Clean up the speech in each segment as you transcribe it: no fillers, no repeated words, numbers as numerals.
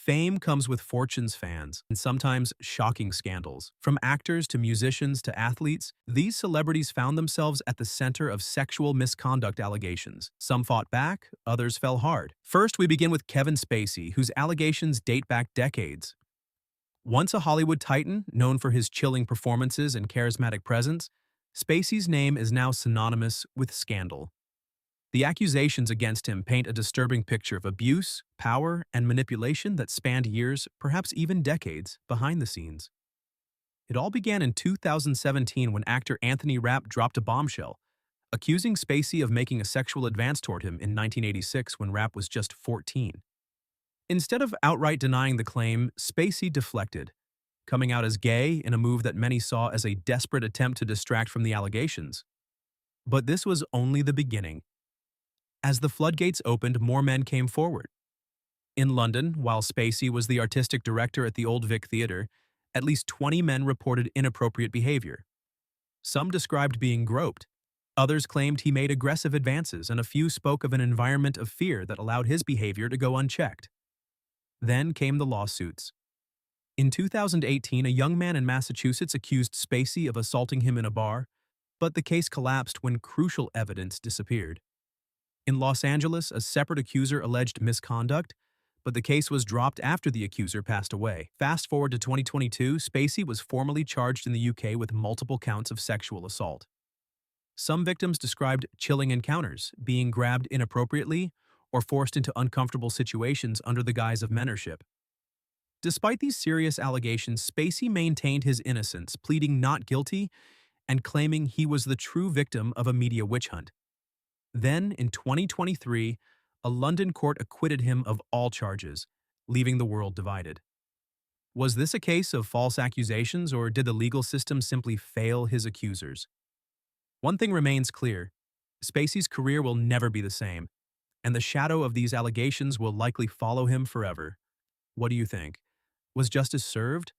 Fame comes with Fortune's fans, and sometimes shocking scandals. From actors to musicians to athletes, these celebrities found themselves at the center of sexual misconduct allegations. Some fought back, others fell hard. First, we begin with Kevin Spacey, whose allegations date back decades. Once a Hollywood titan, known for his chilling performances and charismatic presence, Spacey's name is now synonymous with scandal. The accusations against him paint a disturbing picture of abuse, power, and manipulation that spanned years, perhaps even decades, behind the scenes. It all began in 2017 when actor Anthony Rapp dropped a bombshell, accusing Spacey of making a sexual advance toward him in 1986 when Rapp was just 14. Instead of outright denying the claim, Spacey deflected, coming out as gay in a move that many saw as a desperate attempt to distract from the allegations. But this was only the beginning. As the floodgates opened, more men came forward. In London, while Spacey was the artistic director at the Old Vic Theatre, at least 20 men reported inappropriate behavior. Some described being groped. Others claimed he made aggressive advances, and a few spoke of an environment of fear that allowed his behavior to go unchecked. Then came the lawsuits. In 2018, a young man in Massachusetts accused Spacey of assaulting him in a bar, but the case collapsed when crucial evidence disappeared. In Los Angeles, a separate accuser alleged misconduct, but the case was dropped after the accuser passed away. Fast forward to 2022, Spacey was formally charged in the UK with multiple counts of sexual assault. Some victims described chilling encounters, being grabbed inappropriately, or forced into uncomfortable situations under the guise of mentorship. Despite these serious allegations, Spacey maintained his innocence, pleading not guilty and claiming he was the true victim of a media witch hunt. Then, in 2023, a London court acquitted him of all charges, leaving the world divided. Was this a case of false accusations, or did the legal system simply fail his accusers? One thing remains clear: Spacey's career will never be the same, and the shadow of these allegations will likely follow him forever. What do you think? Was justice served?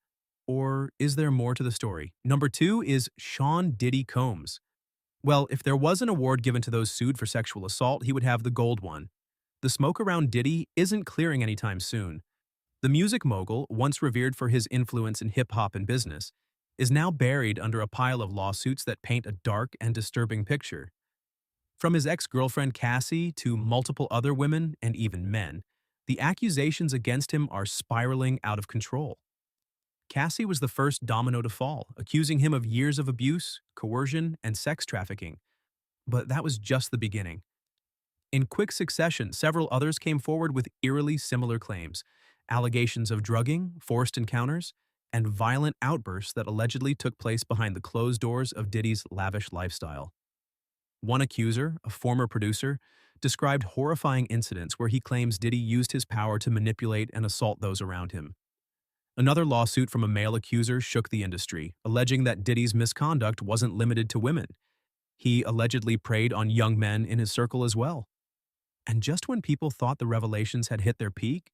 Or is there more to the story? Number 2 is Sean Diddy Combs. Well, if there was an award given to those sued for sexual assault, he would have the gold one. The smoke around Diddy isn't clearing anytime soon. The music mogul, once revered for his influence in hip-hop and business, is now buried under a pile of lawsuits that paint a dark and disturbing picture. From his ex-girlfriend Cassie to multiple other women and even men, the accusations against him are spiraling out of control. Cassie was the first domino to fall, accusing him of years of abuse, coercion, and sex trafficking. But that was just the beginning. In quick succession, several others came forward with eerily similar claims, allegations of drugging, forced encounters, and violent outbursts that allegedly took place behind the closed doors of Diddy's lavish lifestyle. One accuser, a former producer, described horrifying incidents where he claims Diddy used his power to manipulate and assault those around him. Another lawsuit from a male accuser shook the industry, alleging that Diddy's misconduct wasn't limited to women. He allegedly preyed on young men in his circle as well. And just when people thought the revelations had hit their peak,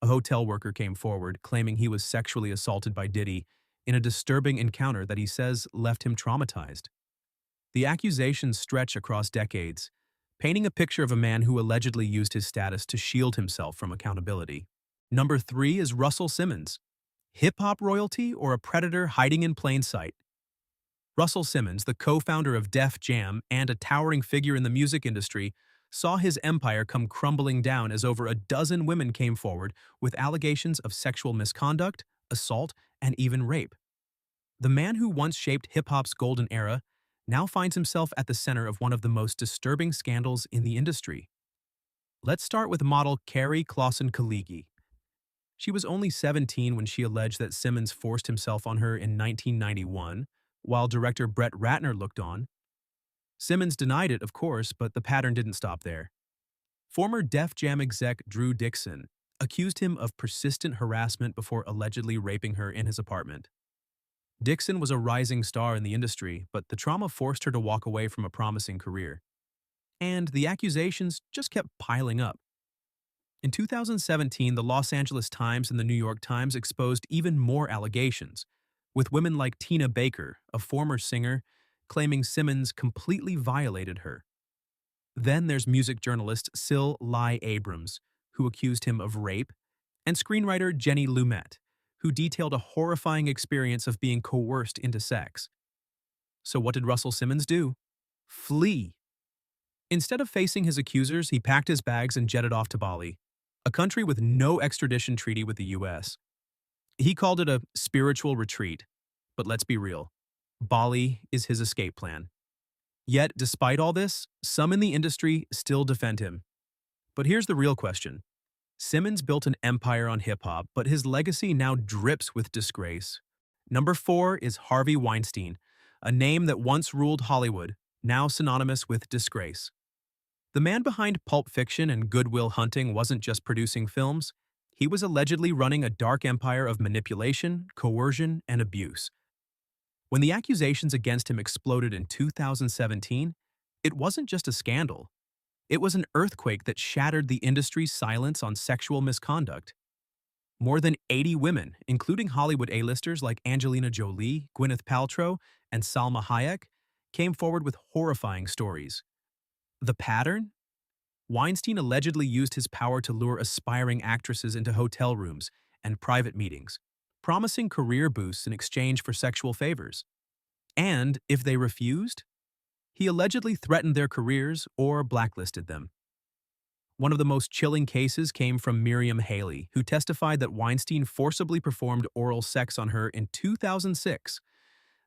a hotel worker came forward claiming he was sexually assaulted by Diddy in a disturbing encounter that he says left him traumatized. The accusations stretch across decades, painting a picture of a man who allegedly used his status to shield himself from accountability. Number 3 is Russell Simmons. Hip-hop royalty or a predator hiding in plain sight? Russell Simmons, the co-founder of Def Jam and a towering figure in the music industry, saw his empire come crumbling down as over a dozen women came forward with allegations of sexual misconduct, assault, and even rape. The man who once shaped hip-hop's golden era now finds himself at the center of one of the most disturbing scandals in the industry. Let's start with model Carrie Clausen-Kaligi. She was only 17 when she alleged that Simmons forced himself on her in 1991, while director Brett Ratner looked on. Simmons denied it, of course, but the pattern didn't stop there. Former Def Jam exec Drew Dixon accused him of persistent harassment before allegedly raping her in his apartment. Dixon was a rising star in the industry, but the trauma forced her to walk away from a promising career. And the accusations just kept piling up. In 2017, the Los Angeles Times and the New York Times exposed even more allegations, with women like Tina Baker, a former singer, claiming Simmons completely violated her. Then there's music journalist Sil Lai Abrams, who accused him of rape, and screenwriter Jenny Lumet, who detailed a horrifying experience of being coerced into sex. So what did Russell Simmons do? Flee. Instead of facing his accusers, he packed his bags and jetted off to Bali, a country with no extradition treaty with the US. He called it a spiritual retreat. But let's be real, Bali is his escape plan. Yet, despite all this, some in the industry still defend him. But here's the real question. Simmons built an empire on hip-hop, but his legacy now drips with disgrace. Number 4 is Harvey Weinstein, a name that once ruled Hollywood, now synonymous with disgrace. The man behind Pulp Fiction and Good Will Hunting wasn't just producing films, he was allegedly running a dark empire of manipulation, coercion, and abuse. When the accusations against him exploded in 2017, it wasn't just a scandal. It was an earthquake that shattered the industry's silence on sexual misconduct. More than 80 women, including Hollywood A-listers like Angelina Jolie, Gwyneth Paltrow, and Salma Hayek, came forward with horrifying stories. The pattern? Weinstein allegedly used his power to lure aspiring actresses into hotel rooms and private meetings, promising career boosts in exchange for sexual favors. And if they refused, he allegedly threatened their careers or blacklisted them. One of the most chilling cases came from Miriam Haley, who testified that Weinstein forcibly performed oral sex on her in 2006.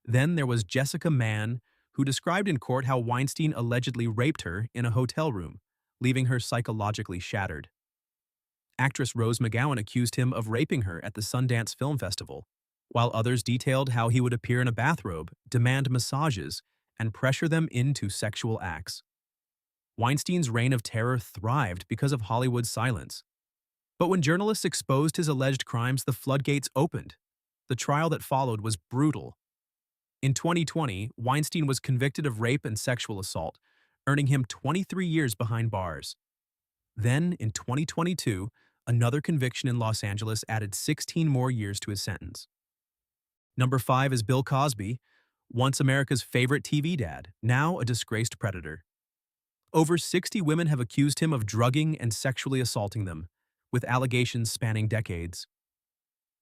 Then there was Jessica Mann, who described in court how Weinstein allegedly raped her in a hotel room, leaving her psychologically shattered. Actress Rose McGowan accused him of raping her at the Sundance Film Festival, while others detailed how he would appear in a bathrobe, demand massages, and pressure them into sexual acts. Weinstein's reign of terror thrived because of Hollywood's silence. But when journalists exposed his alleged crimes, the floodgates opened. The trial that followed was brutal. In 2020, Weinstein was convicted of rape and sexual assault, earning him 23 years behind bars. Then, in 2022, another conviction in Los Angeles added 16 more years to his sentence. Number 5 is Bill Cosby, once America's favorite TV dad, now a disgraced predator. Over 60 women have accused him of drugging and sexually assaulting them, with allegations spanning decades.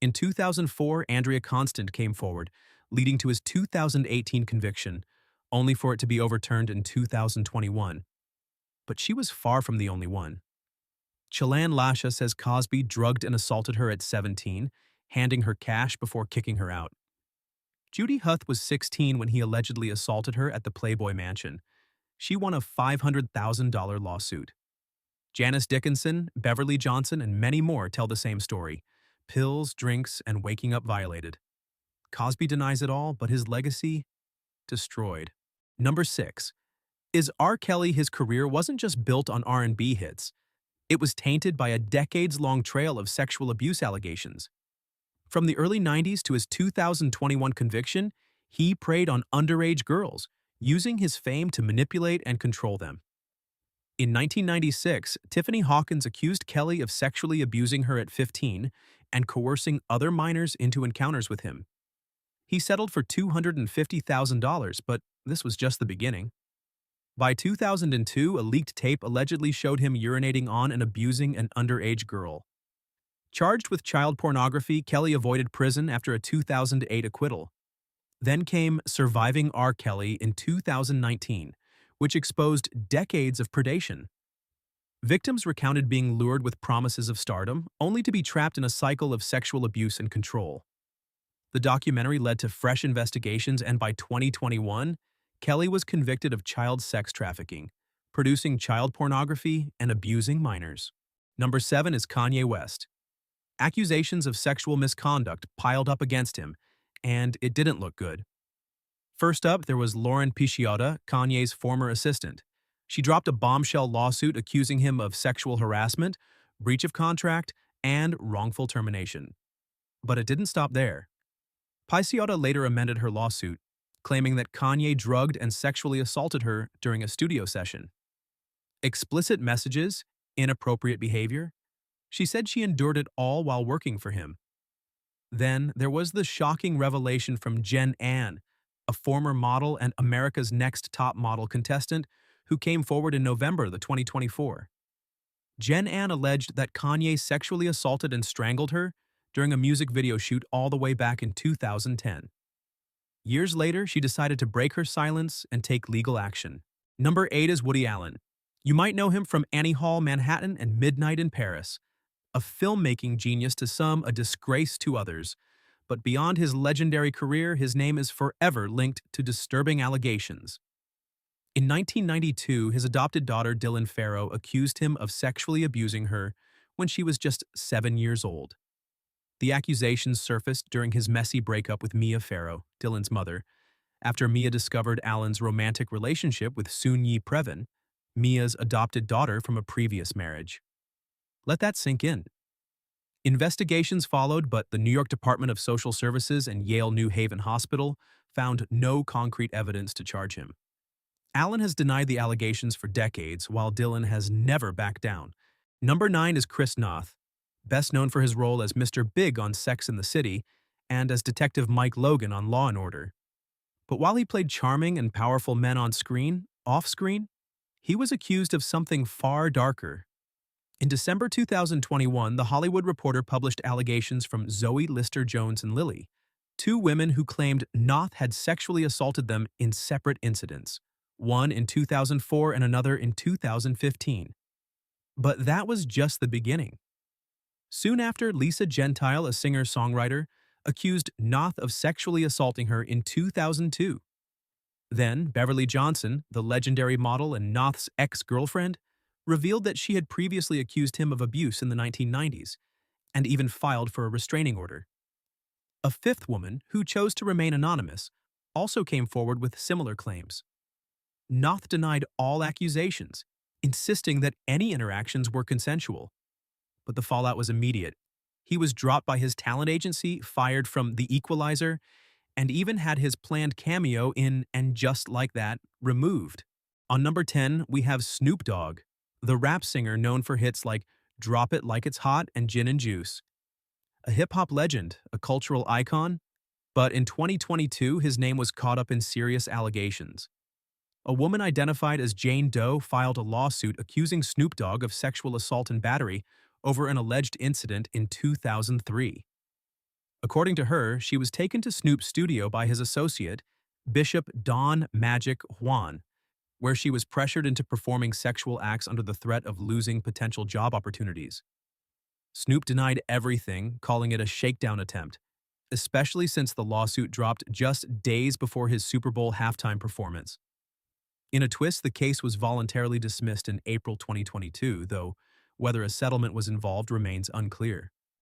In 2004, Andrea Constant came forward, leading to his 2018 conviction, only for it to be overturned in 2021. But she was far from the only one. Chelan Lasha says Cosby drugged and assaulted her at 17, handing her cash before kicking her out. Judy Huth was 16 when he allegedly assaulted her at the Playboy Mansion. She won a $500,000 lawsuit. Janice Dickinson, Beverly Johnson, and many more tell the same story. Pills, drinks, and waking up violated. Cosby denies it all, but his legacy? Destroyed. Number 6. Is R. Kelly. His career wasn't just built on R&B hits. It was tainted by a decades-long trail of sexual abuse allegations. From the early 90s to his 2021 conviction, he preyed on underage girls, using his fame to manipulate and control them. In 1996, Tiffany Hawkins accused Kelly of sexually abusing her at 15 and coercing other minors into encounters with him. He settled for $250,000, but this was just the beginning. By 2002, a leaked tape allegedly showed him urinating on and abusing an underage girl. Charged with child pornography, Kelly avoided prison after a 2008 acquittal. Then came Surviving R. Kelly in 2019, which exposed decades of predation. Victims recounted being lured with promises of stardom, only to be trapped in a cycle of sexual abuse and control. The documentary led to fresh investigations, and by 2021, Kelly was convicted of child sex trafficking, producing child pornography, and abusing minors. Number 7 is Kanye West. Accusations of sexual misconduct piled up against him, and it didn't look good. First up, there was Lauren Pisciotta, Kanye's former assistant. She dropped a bombshell lawsuit accusing him of sexual harassment, breach of contract, and wrongful termination. But it didn't stop there. Pisciotta later amended her lawsuit, claiming that Kanye drugged and sexually assaulted her during a studio session. Explicit messages, inappropriate behavior. She said she endured it all while working for him. Then there was the shocking revelation from Jen Ann, a former model and America's Next Top Model contestant who came forward in November 2024. Jen Ann alleged that Kanye sexually assaulted and strangled her during a music video shoot all the way back in 2010. Years later, she decided to break her silence and take legal action. Number 8 is Woody Allen. You might know him from Annie Hall, Manhattan, and Midnight in Paris. A filmmaking genius to some, a disgrace to others. But beyond his legendary career, his name is forever linked to disturbing allegations. In 1992, his adopted daughter Dylan Farrow accused him of sexually abusing her when she was just 7 years old. The accusations surfaced during his messy breakup with Mia Farrow, Dylan's mother, after Mia discovered Allen's romantic relationship with Soon-Yi Previn, Mia's adopted daughter from a previous marriage. Let that sink in. Investigations followed, but the New York Department of Social Services and Yale New Haven Hospital found no concrete evidence to charge him. Allen has denied the allegations for decades, while Dylan has never backed down. Number 9 is Chris Noth, best known for his role as Mr. Big on Sex and the City and as Detective Mike Logan on Law & Order. But while he played charming and powerful men on screen, off-screen, he was accused of something far darker. In December 2021, The Hollywood Reporter published allegations from Zoe Lister-Jones and Lily, two women who claimed Noth had sexually assaulted them in separate incidents, one in 2004 and another in 2015. But that was just the beginning. Soon after, Lisa Gentile, a singer-songwriter, accused Noth of sexually assaulting her in 2002. Then, Beverly Johnson, the legendary model and Noth's ex-girlfriend, revealed that she had previously accused him of abuse in the 1990s, and even filed for a restraining order. A fifth woman, who chose to remain anonymous, also came forward with similar claims. Noth denied all accusations, insisting that any interactions were consensual. But the fallout was immediate. He was dropped by his talent agency, fired from The Equalizer, and even had his planned cameo in And Just Like That removed. On number 10, we have Snoop Dogg, the rap singer known for hits like Drop It Like It's Hot and Gin and Juice. A hip-hop legend, a cultural icon, but in 2022 his name was caught up in serious allegations. A woman identified as Jane Doe filed a lawsuit accusing Snoop Dogg of sexual assault and battery over an alleged incident in 2003. According to her, she was taken to Snoop's studio by his associate, Bishop Don Magic Juan, where she was pressured into performing sexual acts under the threat of losing potential job opportunities. Snoop denied everything, calling it a shakedown attempt, especially since the lawsuit dropped just days before his Super Bowl halftime performance. In a twist, the case was voluntarily dismissed in April 2022, though whether a settlement was involved remains unclear.